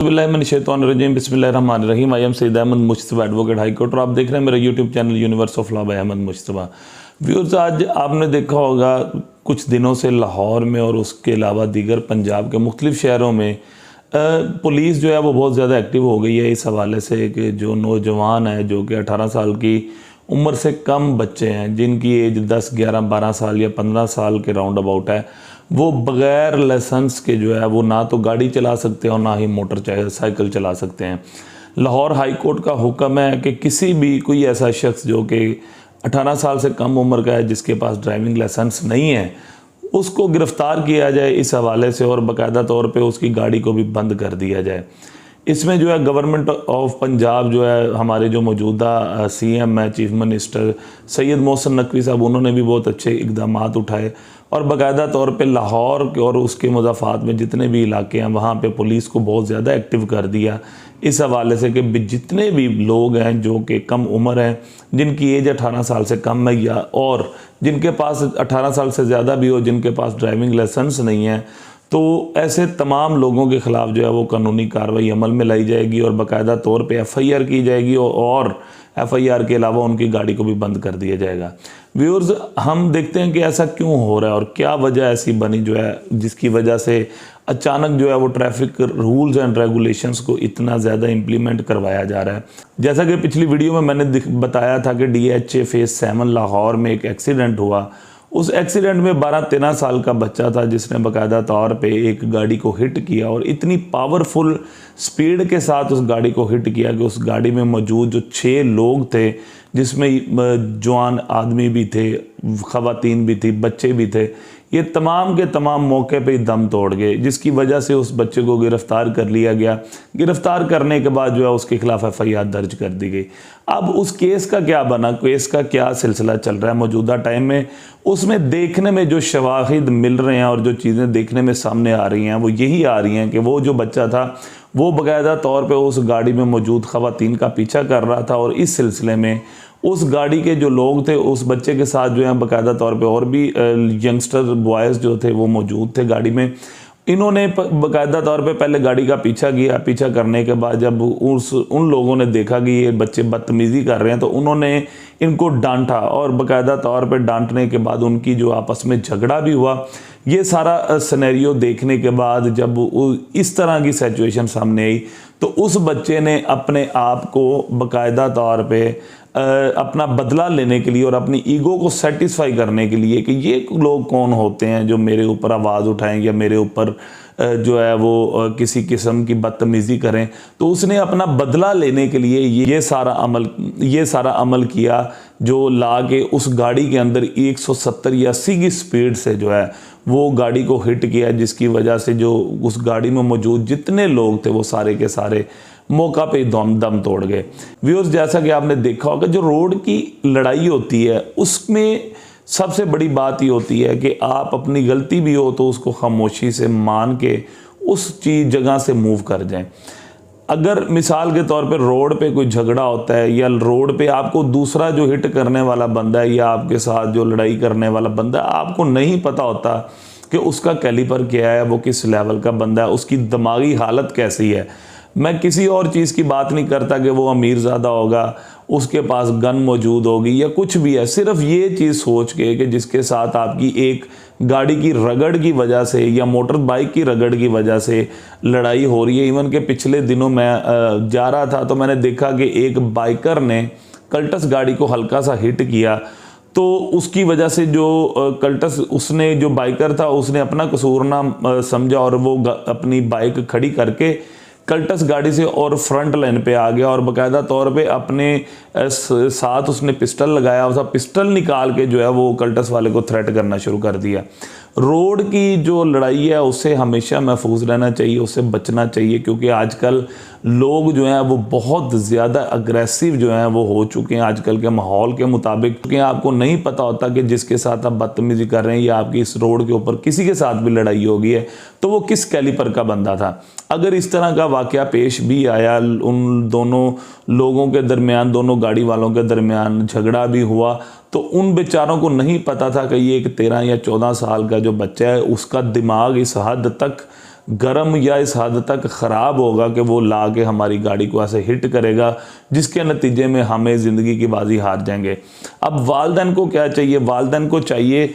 बिस्मिल्लाहिर्रहमानिर्रहीम। I am Syed Ahmad Mushtaba, advocate high court, और आप देख रहे हैं मेरा YouTube channel universe of law by Ahmad Mushtaba. Viewers, आज आपने देखा होगा कुछ दिनों से लाहौर में और उसके अलावा दीगर पंजाब के मुख्तलिफ शहरों में पुलिस जो है वो बहुत ज़्यादा एक्टिव हो गई है इस हवाले से कि जो नौजवान है जो कि 18 साल की उम्र से कम बच्चे हैं, जिनकी एज 10, 11, 12 साल या 15 साल के राउंड अबाउट है, वो बग़ैर लाइसेंस के जो है वो ना तो गाड़ी चला सकते हैं और ना ही मोटर साइकिल चला सकते हैं। लाहौर हाई कोर्ट का हुक्म है कि किसी भी कोई ऐसा शख्स जो कि 18 साल से कम उम्र का है, जिसके पास ड्राइविंग लाइसेंस नहीं है, उसको गिरफ़्तार किया जाए इस हवाले से, और बाकायदा तौर पे उसकी गाड़ी को भी बंद कर दिया जाए। इसमें जो है गवर्नमेंट ऑफ पंजाब जो है, हमारे जो मौजूदा सीएम है, चीफ मिनिस्टर सैयद मोहसिन नकवी साहब, उन्होंने भी बहुत अच्छे इक़दाम उठाए और बाकायदा तौर पे लाहौर और उसके मुज़ाफ़ात में जितने भी इलाके हैं वहाँ पे पुलिस को बहुत ज़्यादा एक्टिव कर दिया इस हवाले से कि जितने भी लोग हैं जो कि कम उम्र हैं, जिनकी एज 18 साल से कम है या और जिनके पास 18 साल से ज़्यादा भी हो, जिनके पास ड्राइविंग लाइसेंस नहीं है, तो ऐसे तमाम लोगों के ख़िलाफ़ जो है वो कानूनी कार्रवाई अमल में लाई जाएगी और बाकायदा तौर पे FIR की जाएगी और FIR के अलावा उनकी गाड़ी को भी बंद कर दिया जाएगा। व्यूअर्स, हम देखते हैं कि ऐसा क्यों हो रहा है और क्या वजह ऐसी बनी जो है जिसकी वजह से अचानक जो है वो ट्रैफिक रूल्स एंड रेगुलेशंस को इतना ज़्यादा इम्प्लीमेंट करवाया जा रहा है। जैसा कि पिछली वीडियो में मैंने बताया था कि DHA फेज़ 7 लाहौर में एक एक्सीडेंट हुआ। उस एक्सीडेंट में 12-13 साल का बच्चा था जिसने बाकायदा तौर पे एक गाड़ी को हिट किया और इतनी पावरफुल स्पीड के साथ उस गाड़ी को हिट किया कि उस गाड़ी में मौजूद जो 6 लोग थे, जिसमें जवान आदमी भी थे, ख़वातीन भी थी, बच्चे भी थे, ये तमाम के तमाम मौके पे ही दम तोड़ गए, जिसकी वजह से उस बच्चे को गिरफ़्तार कर लिया गया। गिरफ़्तार करने के बाद जो है उसके ख़िलाफ़ FIR दर्ज कर दी गई। अब उस केस का क्या बना, केस का क्या सिलसिला चल रहा है मौजूदा टाइम में, उसमें देखने में जो शवाहिद मिल रहे हैं और जो चीज़ें देखने में सामने आ रही हैं वो यही आ रही हैं कि वो जो बच्चा था वो बाकायदा तौर पे उस गाड़ी में मौजूद ख़वातीन का पीछा कर रहा था और इस सिलसिले में उस गाड़ी के जो लोग थे उस बच्चे के साथ जो है बाकायदा तौर पे और भी यंगस्टर बॉयज़ जो थे वो मौजूद थे गाड़ी में। इन्होंने बाकायदा तौर पे पहले गाड़ी का पीछा किया। पीछा करने के बाद जब उन लोगों ने देखा कि ये बच्चे बदतमीज़ी कर रहे हैं तो उन्होंने इनको डांटा और बाकायदा तौर पे डांटने के बाद उनकी जो आपस में झगड़ा भी हुआ। ये सारा सिनेरियो देखने के बाद जब इस तरह की सिचुएशन सामने आई तो उस बच्चे ने अपने आप को बाकायदा तौर पे अपना बदला लेने के लिए और अपनी ईगो को सेटिस्फाई करने के लिए कि ये लोग कौन होते हैं जो मेरे ऊपर आवाज़ उठाएं या मेरे ऊपर जो है वो किसी किस्म की बदतमीज़ी करें, तो उसने अपना बदला लेने के लिए ये सारा अमल किया जो ला के उस गाड़ी के अंदर 170 या 80 की स्पीड से जो है वो गाड़ी को हिट किया, जिसकी वजह से जो उस गाड़ी में मौजूद जितने लोग थे वो सारे के सारे मौका पे दम तोड़ गए। व्यूअर्स, जैसा कि आपने देखा होगा जो रोड की लड़ाई होती है उसमें सबसे बड़ी बात ये होती है कि आप अपनी गलती भी हो तो उसको खामोशी से मान के उस जगह से मूव कर जाएं। अगर मिसाल के तौर पे रोड पे कोई झगड़ा होता है या रोड पे आपको दूसरा जो हिट करने वाला बंदा है या आपके साथ जो लड़ाई करने वाला बंदा है, आपको नहीं पता होता कि उसका कैलिपर क्या है, वो किस लेवल का बंदा है, उसकी दिमागी हालत कैसी है। मैं किसी और चीज़ की बात नहीं करता कि वो अमीर ज़्यादा होगा, उसके पास गन मौजूद होगी या कुछ भी है। सिर्फ ये चीज़ सोच के कि जिसके साथ आपकी एक गाड़ी की रगड़ की वजह से या मोटर बाइक की रगड़ की वजह से लड़ाई हो रही है। इवन के पिछले दिनों मैं जा रहा था तो मैंने देखा कि एक बाइकर ने कल्टस गाड़ी को हल्का सा हिट किया, तो उसकी वजह से जो कल्टस उसने जो बाइकर था उसने अपना कसूर ना समझा और वो अपनी बाइक खड़ी करके कल्टस गाड़ी से और फ्रंट लाइन पे आ गया और बाकायदा तौर पे अपने साथ उसने पिस्टल लगाया, उसका पिस्टल निकाल के जो है वो कल्टस वाले को थ्रेट करना शुरू कर दिया। रोड की जो लड़ाई है उससे हमेशा महफूज रहना चाहिए, उससे बचना चाहिए, क्योंकि आजकल लोग जो हैं वो बहुत ज़्यादा अग्रेसिव जो हैं वो हो चुके हैं आजकल के माहौल के मुताबिक, क्योंकि आपको नहीं पता होता कि जिसके साथ आप बदतमीज़ी कर रहे हैं या आपकी इस रोड के ऊपर किसी के साथ भी लड़ाई हो गई है तो वो किस कैलिपर का बंदा था। अगर इस तरह का वाक़या पेश भी आया, उन दोनों लोगों के दरमियान, दोनों गाड़ी वालों के दरमियान झगड़ा भी हुआ, तो उन बेचारों को नहीं पता था कि ये एक 13 या 14 साल का जो बच्चा है उसका दिमाग इस हद तक गर्म या इस हद तक ख़राब होगा कि वो ला के हमारी गाड़ी को ऐसे हिट करेगा, जिसके नतीजे में हमें ज़िंदगी की बाजी हार जाएंगे। अब वालिदैन को क्या चाहिए? वालिदैन को चाहिए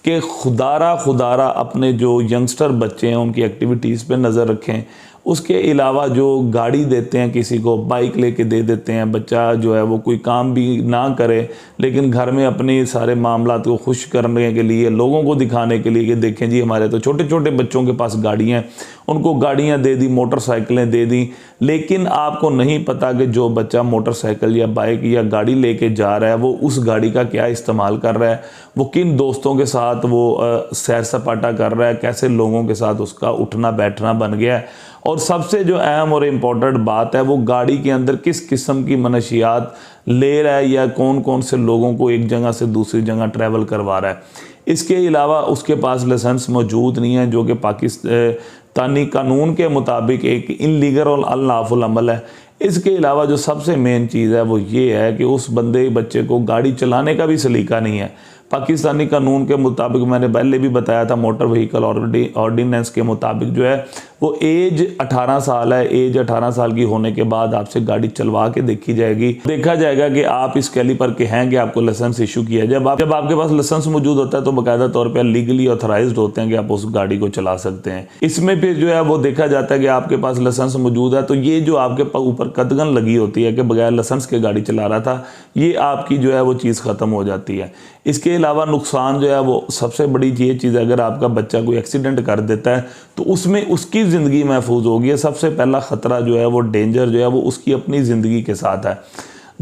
कि खुदारा अपने जो यंगस्टर बच्चे हैं उनकी एक्टिविटीज़ पे नज़र रखें। उसके अलावा जो गाड़ी देते हैं, किसी को बाइक लेके दे देते हैं, बच्चा जो है वो कोई काम भी ना करे लेकिन घर में अपने सारे मामलात को खुश करने के लिए, लोगों को दिखाने के लिए कि देखें जी हमारे तो छोटे छोटे बच्चों के पास गाड़ियाँ, उनको गाड़ियाँ दे दी, मोटरसाइकिलें दे दी। लेकिन आपको नहीं पता कि जो बच्चा मोटरसाइकिल या बाइक या गाड़ी लेके जा रहा है वो उस गाड़ी का क्या इस्तेमाल कर रहा है, वो किन दोस्तों के साथ वो सैर सपाटा कर रहा है, कैसे लोगों के साथ उसका उठना बैठना बन गया है। और सबसे जो अहम और इम्पोर्टेंट बात है, वो गाड़ी के अंदर किस किस्म की मनशियात ले रहा है या कौन कौन से लोगों को एक जगह से दूसरी जगह ट्रैवल करवा रहा है। इसके अलावा उसके पास लाइसेंस मौजूद नहीं है, जो कि पाकिस्तानी कानून के मुताबिक एक इनलीगल और अनलॉफुल अमल है। इसके अलावा जो सबसे मेन चीज़ है वो ये है कि उस बच्चे को गाड़ी चलाने का भी सलीका नहीं है। पाकिस्तानी कानून के मुताबिक, मैंने पहले भी बताया था, मोटर व्हीकल ऑर्डिनेंस के मुताबिक जो है वो एज 18 साल है। एज 18 साल की होने के बाद आपसे गाड़ी चलवा के देखी जाएगी, देखा जाएगा कि आप इस कैलिपर के हैं कि आपको लाइसेंस इशू किया है। जब आपके पास लाइसेंस मौजूद होता है तो बाकायदा तौर पर लीगली ऑथराइज्ड होते हैं कि आप उस गाड़ी को चला सकते हैं। इसमें फिर जो है वो देखा जाता है कि आपके पास लाइसेंस मौजूद है, तो ये जो आपके ऊपर कदगन लगी होती है कि बगैर लाइसेंस के गाड़ी चला रहा था, ये आपकी जो है वो चीज़ ख़त्म हो जाती है। इसके अलावा नुकसान जो है वो सबसे बड़ी ये चीज़ है, अगर आपका बच्चा कोई एक्सीडेंट कर देता है तो उसमें उसकी ज़िंदगी महफूज होगी। सबसे पहला ख़तरा जो है वो डेंजर जो है वो उसकी अपनी ज़िंदगी के साथ है।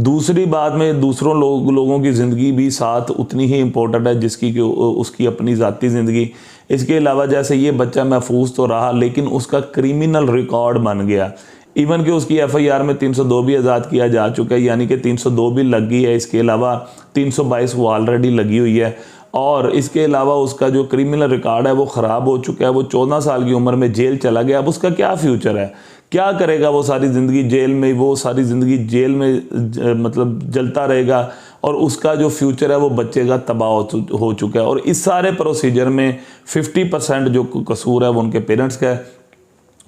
दूसरी बात में दूसरों लोगों की ज़िंदगी भी साथ उतनी ही इम्पोर्टेंट है जिसकी कि उसकी अपनी ज़ाती ज़िंदगी। इसके अलावा जैसे ये बच्चा महफूज तो रहा लेकिन उसका क्रिमिनल रिकॉर्ड बन गया, इवन कि उसकी FIR में 302 भी आज़ाद किया जा चुका है, यानी कि 302 भी लग गई है। इसके अलावा 322 वो ऑलरेडी लगी हुई है। और इसके अलावा उसका जो क्रिमिनल रिकॉर्ड है वो ख़राब हो चुका है। वो 14 साल की उम्र में जेल चला गया। अब उसका क्या फ्यूचर है, क्या करेगा? वो सारी ज़िंदगी जेल में, वो सारी ज़िंदगी जेल में मतलब जलता रहेगा और उसका जो फ्यूचर है वो बच्चे का तबाह हो चुका है। और इस सारे प्रोसीजर में 50% जो कसूर है वो उनके पेरेंट्स का है।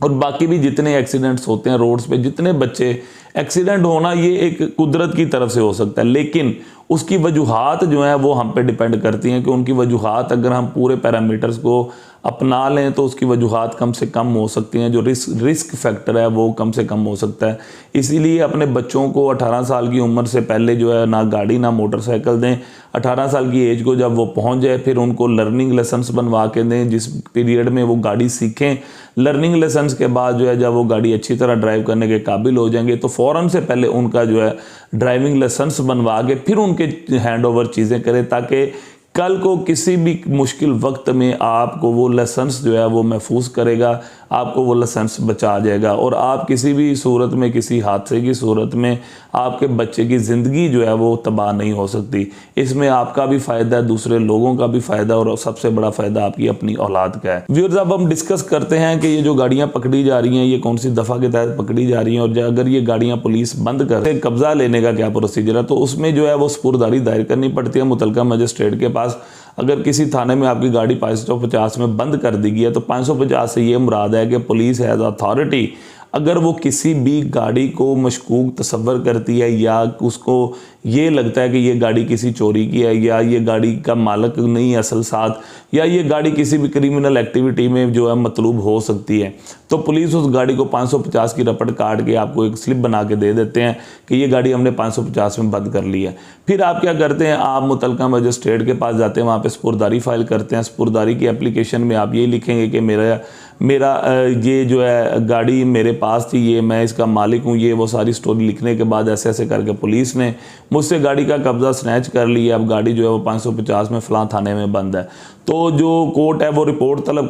और बाकी भी जितने एक्सीडेंट्स होते हैं रोड्स पे, जितने बच्चे एक्सीडेंट होना, ये एक कुदरत की तरफ से हो सकता है, लेकिन उसकी वजूहात जो हैं वो हम पे डिपेंड करती हैं कि उनकी वजूहात अगर हम पूरे पैरामीटर्स को अपना लें तो उसकी वजूहात कम से कम हो सकती हैं, जो रिस्क फैक्टर है वो कम से कम हो सकता है। इसीलिए अपने बच्चों को 18 साल की उम्र से पहले जो है ना गाड़ी ना मोटरसाइकिल दें। 18 साल की एज को जब वो पहुंच जाए फिर उनको लर्निंग लाइसेंस बनवा के दें, जिस पीरियड में वो गाड़ी सीखें। लर्निंग लाइसेंस के बाद जो है जब वो गाड़ी अच्छी तरह ड्राइव करने के काबिल हो जाएंगे तो फ़ौरन से पहले उनका जो है ड्राइविंग लाइसेंस बनवा के फिर उनके हैंड ओवर चीज़ें करें, ताकि कल को किसी भी मुश्किल वक्त में आपको वो लाइसेंस जो है वो महफूज करेगा, आपको वो लाइसेंस बचा जाएगा और आप किसी भी सूरत में, किसी हादसे की सूरत में आपके बच्चे की ज़िंदगी जो है वो तबाह नहीं हो सकती। इसमें आपका भी फ़ायदा है, दूसरे लोगों का भी फ़ायदा, और सबसे बड़ा फ़ायदा आपकी अपनी औलाद का है। व्यूअर्स, अब हम डिस्कस करते हैं कि ये जो गाड़ियाँ पकड़ी जा रही हैं ये कौन सी दफ़ा के तहत पकड़ी जा रही हैं, और अगर ये गाड़ियाँ पुलिस बंद कर कब्ज़ा लेने का क्या प्रोसीजर है। तो उसमें जो है वो स्पुर्दारी दायर करनी पड़ती है मुतलका मजिस्ट्रेट के पास। अगर किसी थाने में आपकी गाड़ी 550 में बंद कर दी गई है तो 550 से ये मुराद है कि पुलिस एज अथॉरिटी अगर वो किसी भी गाड़ी को मशकूक तस्वर करती है या उसको ये लगता है कि ये गाड़ी किसी चोरी की है या ये गाड़ी का मालिक नहीं असल साथ, या ये गाड़ी किसी भी क्रिमिनल एक्टिविटी में जो है मतलूब हो सकती है, तो पुलिस उस गाड़ी को 550 की रपट काट के आपको एक स्लिप बना के दे देते हैं कि ये गाड़ी हमने 550 में बंद कर ली है। फिर आप क्या करते हैं, आप मुतलका मजिस्ट्रेट के पास जाते हैं, वहाँ पे स्पुर्दारी फाइल करते हैं। स्पुर्दारी की एप्लीकेशन में आप ये लिखेंगे कि मेरा ये जो है गाड़ी मेरे पास थी, ये मैं इसका मालिक हूँ, ये वो सारी स्टोरी लिखने के बाद ऐसे ऐसे करके पुलिस ने मुझसे गाड़ी का कब्ज़ा स्नैच कर लिया, अब गाड़ी जो है वो 550 में फ़लाँ थाने में बंद है। तो जो कोर्ट है वो रिपोर्ट तलब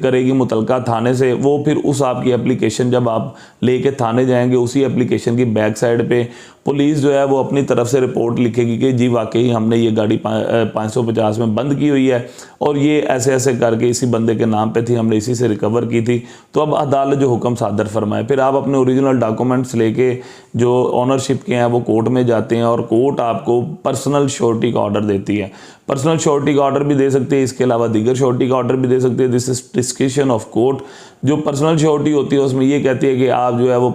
करेगी मुतलका थाने से। वो फिर उस आपकी एप्लीकेशन जब आप लेके थाने जाएंगे, उसी एप्लीकेशन की बैक साइड पे पुलिस जो है वो अपनी तरफ से रिपोर्ट लिखेगी कि जी वाकई हमने ये गाड़ी 550 में बंद की हुई है और ये ऐसे ऐसे करके इसी बंदे के नाम पे थी, हमने इसी से रिकवर की थी। तो अब अदालत जो हुक्म सादर फरमाए, फिर आप अपने ओरिजिनल डॉक्यूमेंट्स लेके जो ऑनरशिप के हैं वो कोर्ट में जाते हैं और कोर्ट आपको पर्सनल श्योरिटी का ऑर्डर देती है। पर्सनल श्योरिटी का ऑर्डर भी दे सकते हैं, इसके अलावा दीगर श्योरिटी का ऑर्डर भी दे सकते हैं। This is description of court. जो पर्सनल श्योरिटी होती है उसमें ये कहती है कि आप जो है वो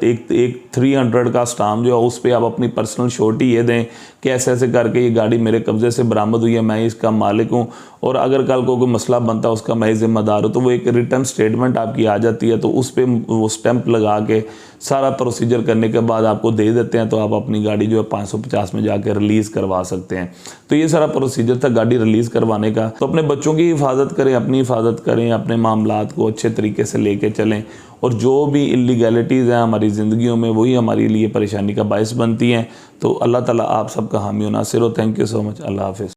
एक 300 का स्टाम्प जो है उस पर आप अपनी पर्सनल श्योरिटी ये दें कि ऐसे ऐसे करके ये गाड़ी मेरे कब्जे से बरामद हुई है, मैं इसका मालिक हूँ और अगर कल को कोई मसला बनता है उसका मैं जिम्मेदार हूँ। तो वो एक रिटर्न स्टेटमेंट आपकी आ जाती है, तो उस पर वो स्टैंप लगा के सारा प्रोसीजर करने के बाद आपको दे देते हैं, तो आप अपनी गाड़ी जो है 550 में जाके रिलीज़ करवा सकते हैं। तो ये सारा प्रोसीजर था गाड़ी रिलीज़ करवाने का। तो अपने बच्चों की हिफाजत करें, अपनी हिफाजत करें, अपने मामलात को अच्छे तरीके से लेके चलें और जो भी इलीगैलिटीज़ हैं हमारी ज़िंदगियों में वही हमारे लिए परेशानी का बायस बनती हैं। तो अल्लाह ताला आप सबका हामी और नासिर हो। Thank you so much. अल्लाह हाफ़िज़।